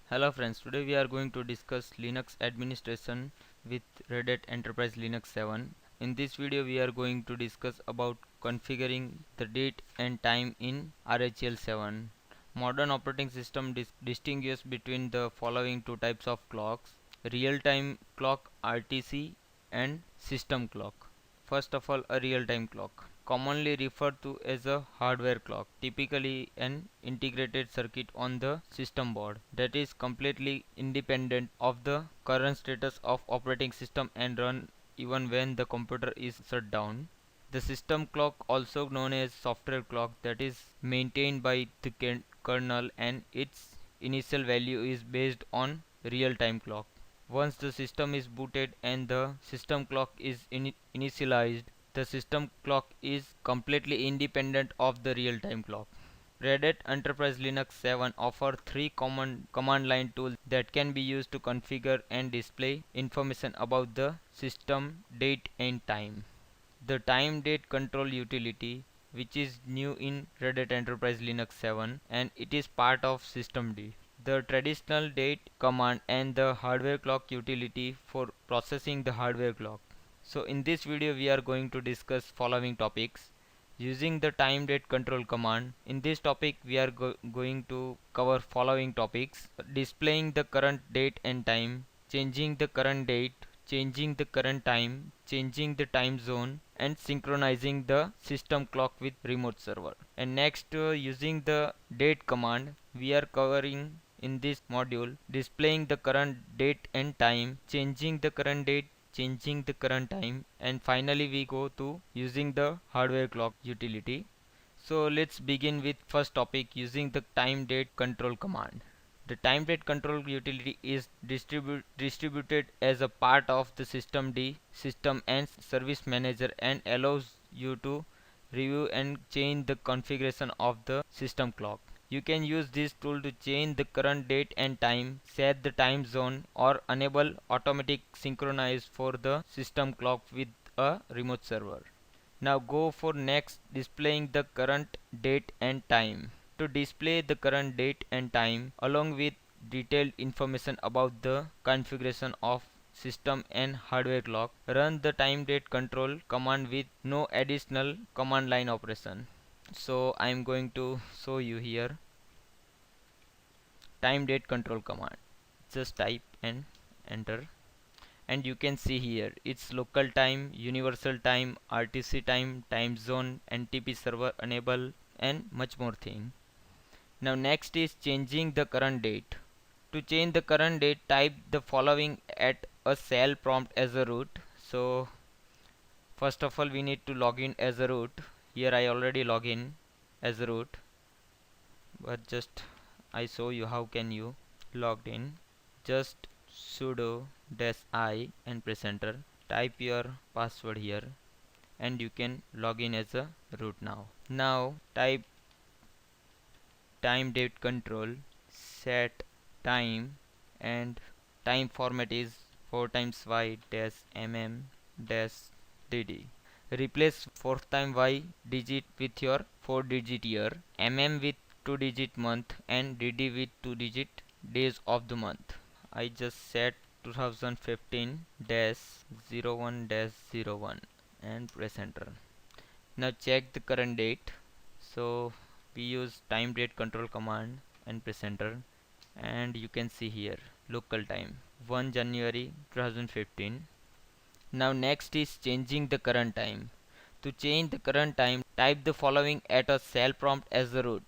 Hello friends, today we are going to discuss Linux administration with Red Hat Enterprise Linux 7. In this video we are going to discuss about configuring the date and time in RHEL 7. Modern operating system distinguishes between the following two types of clocks: real-time clock RTC and system clock. First of all, a real-time clock, commonly referred to as a hardware clock, typically an integrated circuit on the system board that is completely independent of the current status of operating system and run even when the computer is shut down. The system clock, also known as software clock, that is maintained by the kernel, and its initial value is based on real-time clock. Once the system is booted and the system clock is initialized, the system clock is completely independent of the real-time clock. Red Hat Enterprise Linux 7 offers three common command line tools that can be used to configure and display information about the system date and time. The time date control utility, which is new in Red Hat Enterprise Linux 7 and it is part of systemd. The traditional date command and the hardware clock utility for processing the hardware clock. So in this video we are going to discuss following topics using the time date control command. In this topic we are going to cover following topics: displaying the current date and time, changing the current date, changing the current time, changing the time zone, and synchronizing the system clock with remote server. And next, using the date command, we are covering in this module displaying the current date and time, changing the current date, changing the current time, and finally we go to using the hardware clock utility. So let's begin with first topic, using the time date control command. The time date control utility is distributed as a part of the systemd system and service manager and allows you to review and change the configuration of the system clock. You can use this tool to change the current date and time, set the time zone, or enable automatic synchronize for the system clock with a remote server. Now go for next, displaying the current date and time. To display the current date and time along with detailed information about the configuration of system and hardware clock, run the time date control command with no additional command line operation. So I am going to show you here time date control command. Just type and enter, and you can see here it's local time, universal time, RTC time, time zone, NTP server enable, and much more thing. Now next is changing the current date. To change the current date, type the following at a shell prompt as a root. So first of all we need to log in as a root. Here I already log in as a root, but just I show you how can you logged in. Just sudo dash I and press enter. Type your password here and you can log in as a root now. Now type time date control, set time, and time format is 4 times y dash mm dash dd. Replace fourth time y digit with your 4 digit year, with 2 digit month, and dd with 2 digit days of the month. I just set 2015 dash 01 dash 01 and press enter. Now check the current date. So we use time date control command and press enter, and you can see here local time 1 January 2015. Now next is changing the current time. To change the current time, type the following at a shell prompt as a root.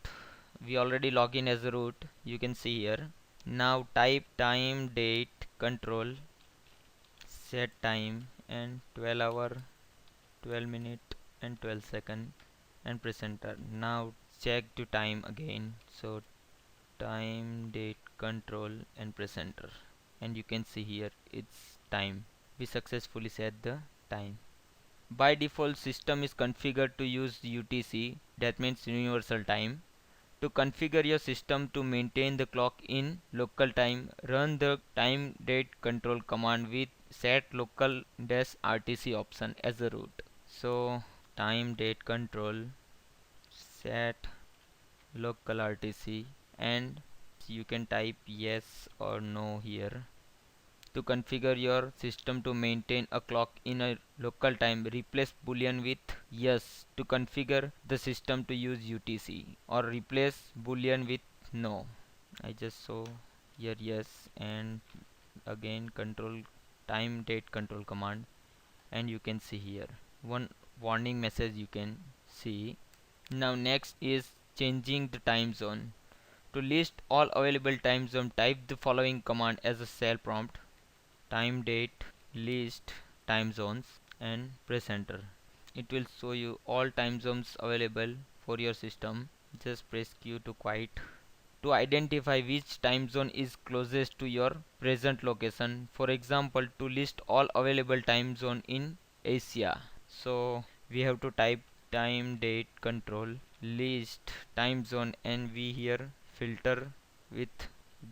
We already log in as a root, you can see here. Now type time date control, set time, and 12 hour, 12 minute, and 12 second, and press enter. Now check the time again. So time date control and press enter, and you can see here it's time. We successfully set the time. By default system is configured to use UTC, that means universal time. To configure your system to maintain the clock in local time, run the time date control command with set local dash RTC option as a root. So time date control, set local RTC, and you can type yes or no here. To configure your system to maintain a clock in a local time, replace boolean with yes to configure the system to use UTC, or replace boolean with no. I just saw here yes, and again control time date control command, and you can see here one warning message you can see. Now next is changing the time zone. To list all available time zone, type the following command as a cell prompt: time date list time zones, and press enter. It will show you all time zones available for your system. Just press Q to quiet. To identify which time zone is closest to your present location, for example, to list all available time zone in Asia, so we have to type time date control list time zone, and we here filter with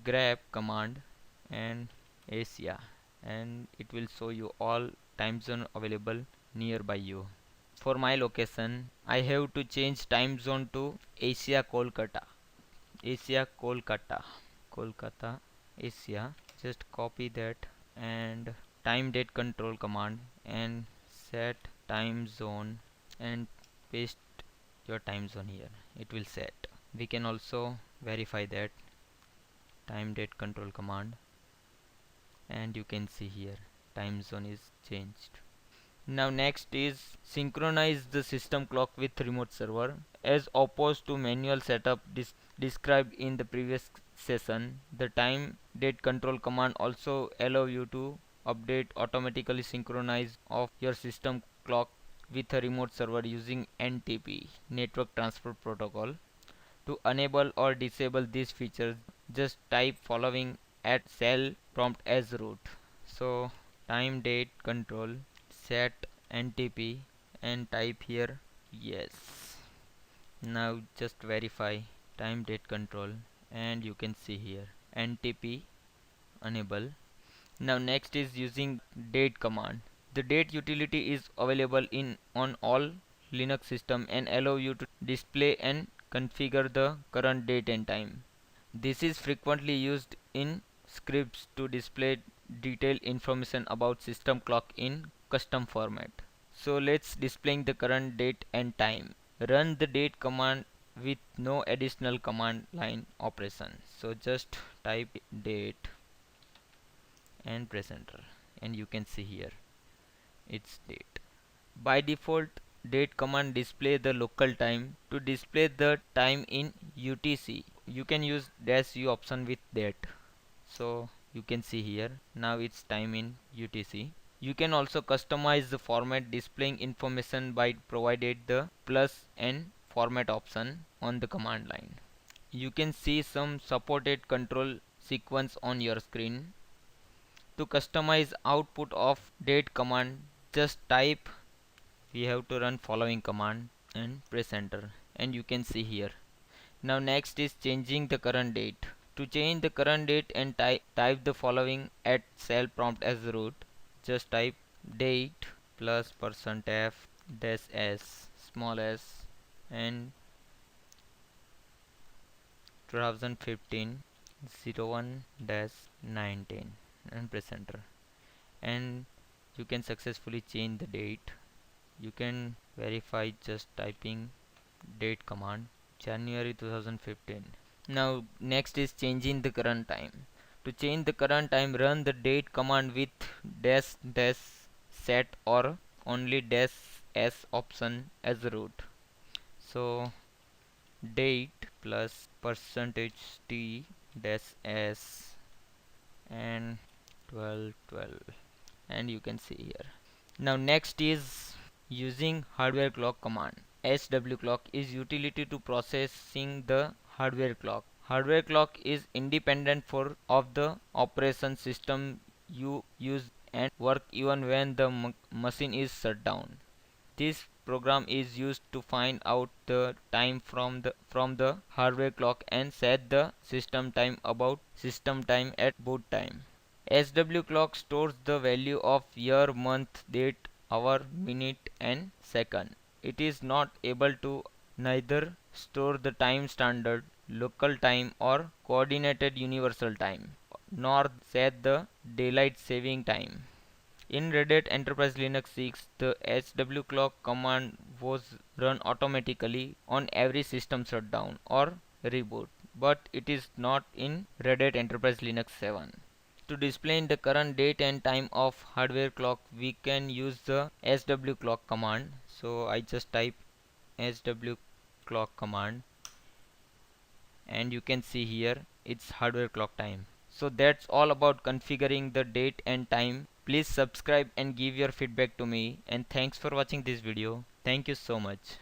grep command and Asia, and it will show you all time zone available nearby you. For my location, I have to change time zone to Asia Kolkata. Asia Kolkata, Kolkata, Asia. Just copy that and time date control command and set time zone, and paste your time zone here. It will set. We can also verify that time date control command, and you can see here time zone is changed. Now next is synchronize the system clock with remote server. As opposed to manual setup described in the previous session, the time date control command also allow you to update automatically synchronize of your system clock with a remote server using NTP, Network Transfer Protocol. To enable or disable these features, just type following at cell prompt as root. So time date control set NTP and type here yes. Now just verify time date control, and you can see here NTP enable. Now next is using date command. The date utility is available in on all Linux system and allow you to display and configure the current date and time. This is frequently used in scripts to display detailed information about system clock in custom format. So let's displaying the current date and time. Run the date command with no additional command line operation. So just type date and press enter, and you can see here it's date. By default, date command display the local time. To display the time in UTC, you can use -u option with date. So you can see here now it's time in UTC. You can also customize the format displaying information by provided the plus and format option on the command line. You can see some supported control sequence on your screen. To customize output of date command, just type we have to run following command and press enter, and you can see here. Now next is changing the current date. To change the current date and type the following at cell prompt as root. Just type date plus %f dash s small s and 2015 01-19 and press enter, and you can successfully change the date. You can verify just typing date command January 2015. Now next is changing the current time. To change the current time, run the date command with dash dash set or only dash s option as root. So date plus %t dash s and 1212, and you can see here. Now next is using hardware clock command. SW clock is utility to processing the hardware clock. Hardware clock is independent for of the operation system you use and work even when the machine is shut down. This program is used to find out the time from the hardware clock and set the system time about system time at boot time. SW clock stores the value of year, month, date, hour, minute and second. It is not able to neither store the time standard local time or coordinated universal time, nor set the daylight saving time. In Red Hat Enterprise Linux 6, the hwclock command was run automatically on every system shutdown or reboot, but it is not in Red Hat Enterprise Linux 7. To display the current date and time of hardware clock, we can use the hwclock command. So I just type hwclock command, and you can see here it's hardware clock time. So that's all about configuring the date and time. Please subscribe and give your feedback to me, and thanks for watching this video. Thank you so much.